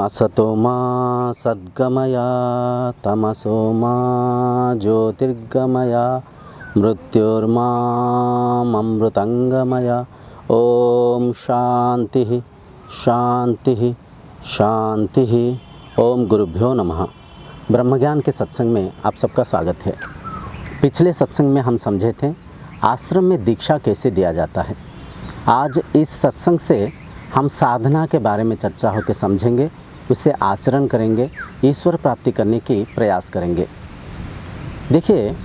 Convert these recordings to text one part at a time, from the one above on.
असतो मा सद्गमय तमसो मा ज्योतिर्गमय मृत्युर्मामृतंगमय। ओम शांति शांति शांति। ओम गुरुभ्यो नमः। ब्रह्मज्ञान के सत्संग में आप सबका स्वागत है। पिछले सत्संग में हम समझे थे आश्रम में दीक्षा कैसे दिया जाता है। आज इस सत्संग से हम साधना के बारे में चर्चा होकर समझेंगे, उसे आचरण करेंगे, ईश्वर प्राप्ति करने की प्रयास करेंगे। देखिए,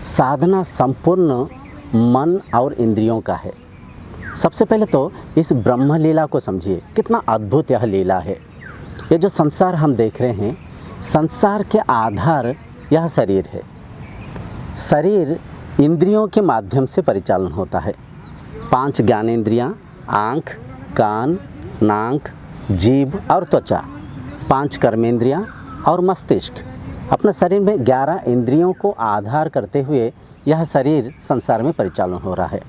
साधना संपूर्ण मन और इंद्रियों का है। सबसे पहले तो इस ब्रह्म लीला को समझिए, कितना अद्भुत यह लीला है। ये जो संसार हम देख रहे हैं, संसार के आधार यह शरीर है। शरीर इंद्रियों के माध्यम से परिचालन होता है। 5 ज्ञानेंद्रियां, आँख, कान, नाक, जीभ और त्वचा, 5 कर्मेंद्रियां और मस्तिष्क। अपने शरीर में 11 इंद्रियों को आधार करते हुए यह शरीर संसार में परिचालन हो रहा है।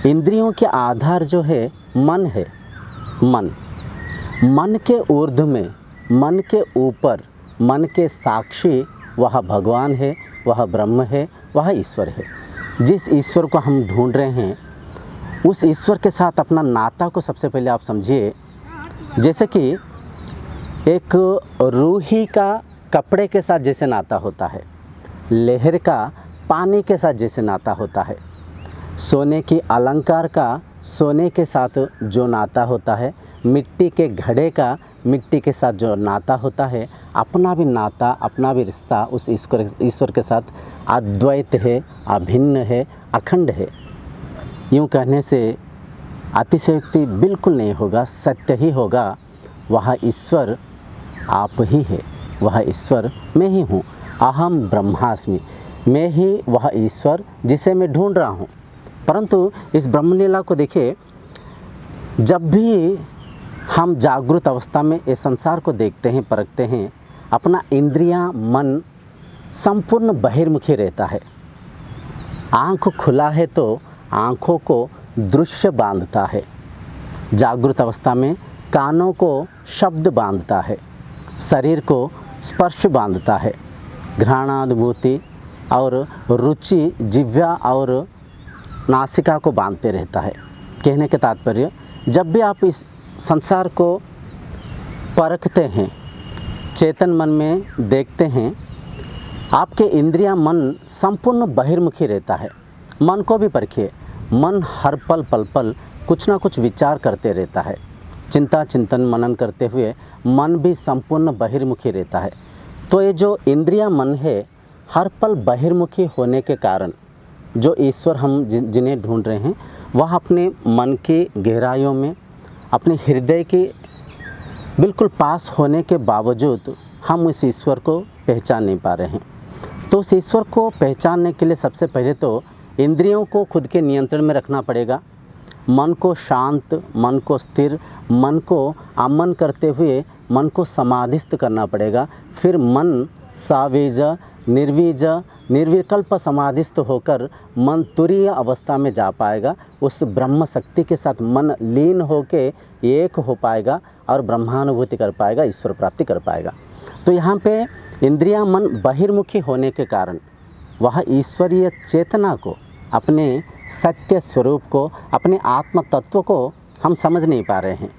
इंद्रियों के आधार जो है मन है। मन के ऊर्ध्व में, मन के ऊपर, मन के साक्षी वह भगवान है, वह ब्रह्म है, वह ईश्वर है। जिस ईश्वर को हम ढूंढ रहे हैं, उस ईश्वर के साथ अपना नाता को सबसे पहले आप समझिए। जैसे कि एक रूही का कपड़े के साथ जैसे नाता होता है, लहर का पानी के साथ जैसे नाता होता है, सोने की अलंकार का सोने के साथ जो नाता होता है, मिट्टी के घड़े का मिट्टी के साथ जो नाता होता है, अपना भी नाता, अपना भी रिश्ता उस ईश्वर के साथ अद्वैत है, अभिन्न है, अखंड है। यूँ कहने से अतिशयोक्ति बिल्कुल नहीं होगा, सत्य ही होगा। वह ईश्वर आप ही है, वह ईश्वर मैं ही हूँ। अहम ब्रह्मास्मि, मैं ही वह ईश्वर जिसे मैं ढूंढ रहा हूँ। परंतु इस ब्रह्मलीला को देखिए, जब भी हम जागृत अवस्था में इस संसार को देखते हैं, परखते हैं, अपना इंद्रियां, मन संपूर्ण बहिर्मुखी रहता है। आँख खुला है तो आँखों को दृश्य बांधता है। जागृत अवस्था में कानों को शब्द बांधता है, शरीर को स्पर्श बांधता है, घ्राणानुभूति और रुचि जिह्वा और नासिका को बांधते रहता है। कहने के तात्पर्य, जब भी आप इस संसार को परखते हैं, चेतन मन में देखते हैं, आपके इंद्रियां, मन संपूर्ण बहिर्मुखी रहता है। मन को भी परखिए, मन हर पल पल कुछ ना कुछ विचार करते रहता है। चिंता चिंतन मनन करते हुए मन भी संपूर्ण बहिर्मुखी रहता है। तो ये जो इंद्रियां, मन है, हर पल बहिर्मुखी होने के कारण जो ईश्वर हम जिन्हें ढूंढ रहे हैं, वह अपने मन की गहराइयों में, अपने हृदय के बिल्कुल पास होने के बावजूद हम उस ईश्वर को पहचान नहीं पा रहे हैं। तो उस ईश्वर को पहचानने के लिए सबसे पहले तो इंद्रियों को खुद के नियंत्रण में रखना पड़ेगा। मन को शांत, मन को स्थिर, मन को अमन करते हुए मन को समाधिस्थ करना पड़ेगा। फिर मन सावेज, निर्वीज, निर्विकल्प समाधिस्थ होकर मन तुरीय अवस्था में जा पाएगा। उस ब्रह्म शक्ति के साथ मन लीन होके एक हो पाएगा और ब्रह्मानुभूति कर पाएगा, ईश्वर प्राप्ति कर पाएगा। तो यहाँ पे इंद्रियां, मन बहिर्मुखी होने के कारण वह ईश्वरीय चेतना को, अपने सत्य स्वरूप को, अपने आत्म तत्व को हम समझ नहीं पा रहे हैं।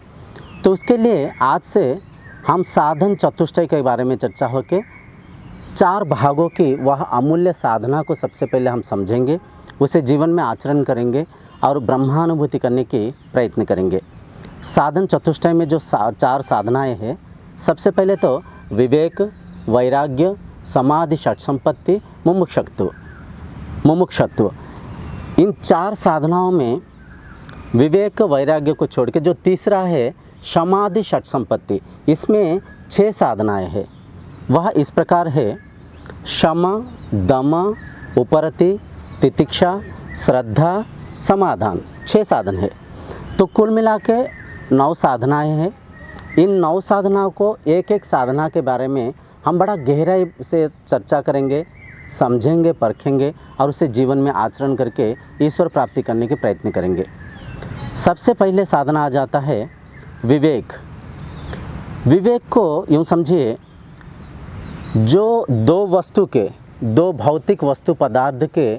तो उसके लिए आज से हम साधन चतुष्टय के बारे में चर्चा होके 4 भागों की वह अमूल्य साधना को सबसे पहले हम समझेंगे, उसे जीवन में आचरण करेंगे और ब्रह्मानुभूति करने की प्रयत्न करेंगे। साधन चतुष्टय में जो 4 साधनाएं हैं, सबसे पहले तो विवेक, वैराग्य, समाधि, षट संपत्ति, मुमुक्षत्व। इन 4 साधनाओं में विवेक, वैराग्य को छोड़ के जो तीसरा है समाधि, षट संपत्ति, इसमें 6 साधनाएं हैं। वह इस प्रकार है: शम, दम, उपरति, तितिक्षा, श्रद्धा, समाधान। 6 साधन है। तो कुल मिला के 9 साधनाएं हैं। इन 9 साधनाओं को एक साधना के बारे में हम बड़ा गहराई से चर्चा करेंगे, समझेंगे, परखेंगे और उसे जीवन में आचरण करके ईश्वर प्राप्ति करने के प्रयत्न करेंगे। सबसे पहले साधना आ जाता है विवेक। विवेक को यूँ समझिए, जो दो वस्तु के, दो भौतिक वस्तु पदार्थ के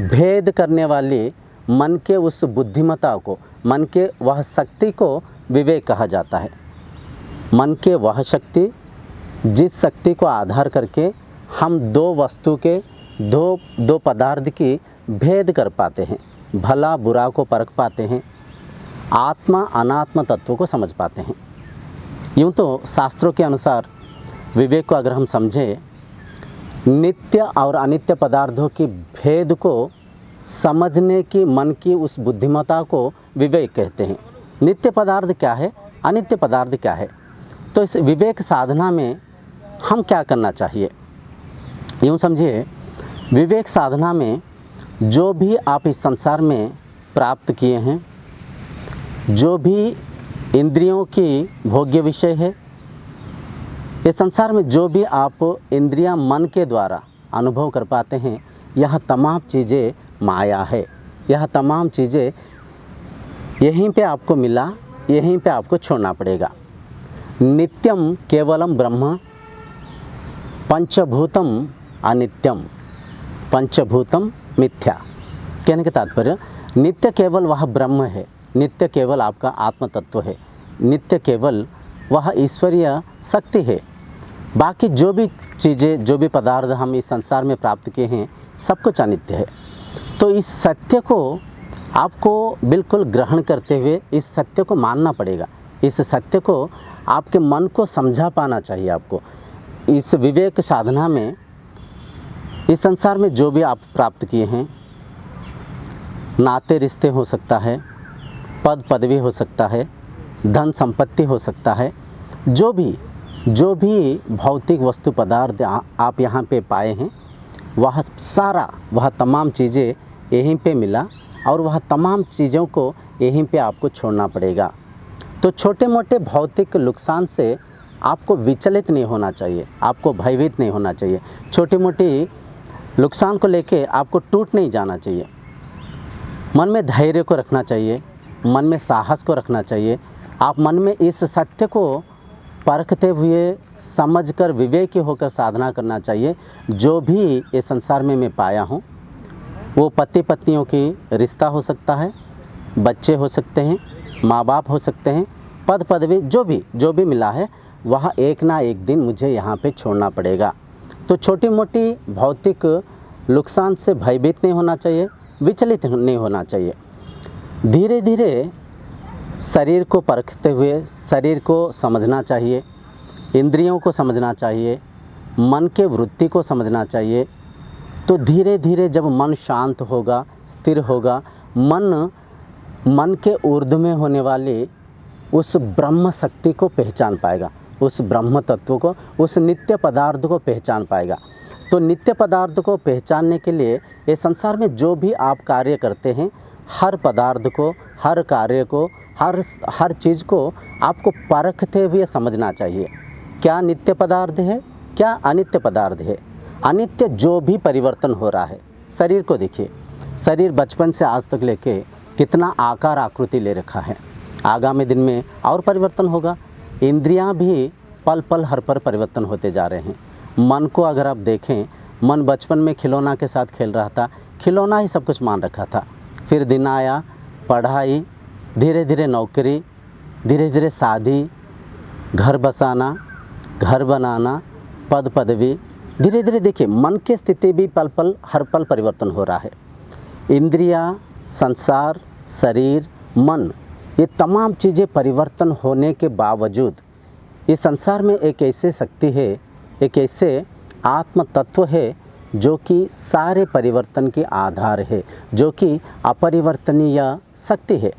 भेद करने वाली मन के उस बुद्धिमत्ता को, मन के वह शक्ति को विवेक कहा जाता है। मन के वह शक्ति, जिस शक्ति को आधार करके हम दो वस्तु के, दो पदार्थ की भेद कर पाते हैं, भला बुरा को परख पाते हैं, आत्मा अनात्म तत्व को समझ पाते हैं। यूँ तो शास्त्रों के अनुसार विवेक को अगर हम समझें, नित्य और अनित्य पदार्थों की भेद को समझने की मन की उस बुद्धिमत्ता को विवेक कहते हैं। नित्य पदार्थ क्या है, अनित्य पदार्थ क्या है। तो इस विवेक साधना में हम क्या करना चाहिए? यूँ समझिए, विवेक साधना में जो भी आप इस संसार में प्राप्त किए हैं, जो भी इंद्रियों की भोग्य विषय है, इस संसार में जो भी आप इंद्रियां मन के द्वारा अनुभव कर पाते हैं, यह तमाम चीज़ें माया है। यह तमाम चीज़ें यहीं पे आपको मिला, यहीं पे आपको छोड़ना पड़ेगा। नित्यम केवलम ब्रह्म, पंचभूतम अनित्यम, पंचभूतम मिथ्या। कहने का तात्पर्य, नित्य केवल वह ब्रह्म है, नित्य केवल आपका आत्म तत्व है, नित्य केवल वह ईश्वरीय शक्ति है। बाकी जो भी चीज़ें, जो भी पदार्थ हम इस संसार में प्राप्त किए हैं, सब कुछ अनित्य है। तो इस सत्य को आपको बिल्कुल ग्रहण करते हुए इस सत्य को मानना पड़ेगा। इस सत्य को आपके मन को समझा पाना चाहिए आपको। इस विवेक साधना में इस संसार में जो भी आप प्राप्त किए हैं, नाते रिश्ते हो सकता है, पद पदवी हो सकता है, धन संपत्ति हो सकता है, जो भी भौतिक वस्तु पदार्थ आप यहाँ पे पाए हैं, वह सारा, वह तमाम चीज़ें यहीं पे मिला और वह तमाम चीज़ों को यहीं पे आपको छोड़ना पड़ेगा। तो छोटे मोटे भौतिक नुकसान से आपको विचलित नहीं होना चाहिए, आपको भयभीत नहीं होना चाहिए। छोटी मोटी नुकसान को लेके आपको टूट नहीं जाना चाहिए। मन में धैर्य को रखना चाहिए, मन में साहस को रखना चाहिए। आप मन में इस सत्य को परखते हुए समझकर विवेकी होकर साधना करना चाहिए। जो भी इस संसार में मैं पाया हूँ, वो पति पत्नियों की रिश्ता हो सकता है, बच्चे हो सकते हैं, माँ बाप हो सकते हैं, पद पदवी जो भी मिला है, वह एक ना एक दिन मुझे यहाँ पे छोड़ना पड़ेगा। तो छोटी मोटी भौतिक नुकसान से भयभीत नहीं होना चाहिए, विचलित नहीं होना चाहिए। धीरे धीरे शरीर को परखते हुए शरीर को समझना चाहिए, इंद्रियों को समझना चाहिए, मन के वृत्ति को समझना चाहिए। तो धीरे धीरे जब मन शांत होगा, स्थिर होगा, मन के ऊर्ध्व में होने वाली उस ब्रह्म शक्ति को पहचान पाएगा, उस ब्रह्म तत्व को, उस नित्य पदार्थ को पहचान पाएगा। तो नित्य पदार्थ को पहचानने के लिए इस संसार में जो भी आप कार्य करते हैं, हर पदार्थ को, हर कार्य को, हर चीज़ को आपको परखते हुए समझना चाहिए। क्या नित्य पदार्थ है, क्या अनित्य पदार्थ है। अनित्य जो भी परिवर्तन हो रहा है, शरीर को देखिए, शरीर बचपन से आज तक लेके कितना आकार आकृति ले रखा है, आगामी दिन में और परिवर्तन होगा। इंद्रियां भी पल पल हर पर परिवर्तन होते जा रहे हैं। मन को अगर आप देखें, मन बचपन में खिलौना के साथ खेल रहा था, खिलौना ही सब कुछ मान रखा था। फिर दिन आया, पढ़ाई, धीरे धीरे नौकरी, धीरे धीरे शादी, घर बसाना, घर बनाना, पद पदवी, धीरे धीरे देखिए मन की स्थिति भी पल पल हर पल परिवर्तन हो रहा है। इंद्रियां, संसार, शरीर, मन, ये तमाम चीज़ें परिवर्तन होने के बावजूद इस संसार में एक ऐसी शक्ति है, एक ऐसे आत्म तत्व है जो कि सारे परिवर्तन के आधार है, जो कि अपरिवर्तनीय शक्ति है।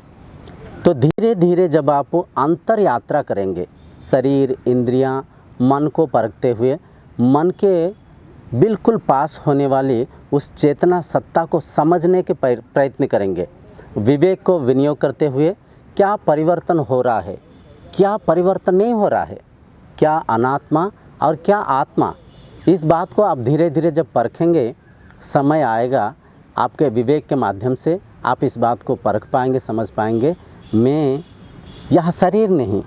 तो धीरे धीरे जब आप अंतर यात्रा करेंगे, शरीर, इंद्रियां, मन को परखते हुए, मन के बिल्कुल पास होने वाली उस चेतना सत्ता को समझने के प्रयत्न करेंगे, विवेक को विनियोग करते हुए क्या परिवर्तन हो रहा है, क्या परिवर्तन नहीं हो रहा है, क्या अनात्मा और क्या आत्मा, इस बात को आप धीरे धीरे जब परखेंगे, समय आएगा आपके विवेक के माध्यम से आप इस बात को परख पाएंगे, समझ पाएंगे। मैं यह शरीर नहीं,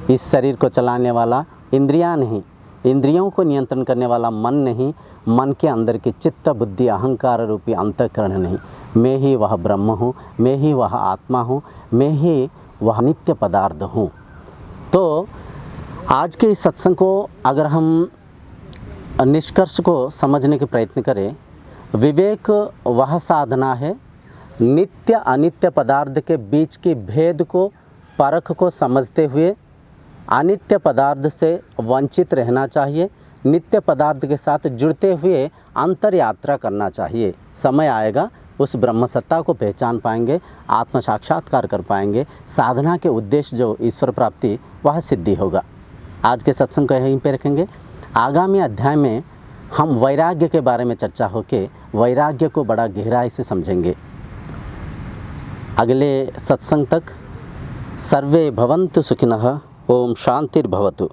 इस शरीर को चलाने वाला इंद्रियां नहीं, इंद्रियों को नियंत्रण करने वाला मन नहीं, मन के अंदर की चित्त बुद्धि अहंकार रूपी अंतःकरण नहीं। मैं ही वह ब्रह्म हूँ, मैं ही वह आत्मा हूँ, मैं ही वह नित्य पदार्थ हूँ। तो आज के इस सत्संग को अगर हम निष्कर्ष को समझने के प्रयत्न करें, विवेक वह साधना है नित्य अनित्य पदार्थ के बीच के भेद को परख को समझते हुए अनित्य पदार्थ से वंचित रहना चाहिए, नित्य पदार्थ के साथ जुड़ते हुए अंतर यात्रा करना चाहिए। समय आएगा उस ब्रह्म सत्ता को पहचान पाएंगे, आत्म साक्षात्कार कर पाएंगे, साधना के उद्देश्य जो ईश्वर प्राप्ति वह सिद्धि होगा। आज के सत्संग को यहीं पे रखेंगे। आगामी अध्याय में हम वैराग्य के बारे में चर्चा होके वैराग्य को बड़ा गहराई से समझेंगे। अगले सत्संग तक सर्वे भवन्तु सुखिनः। ओम शांतिर्भवतु।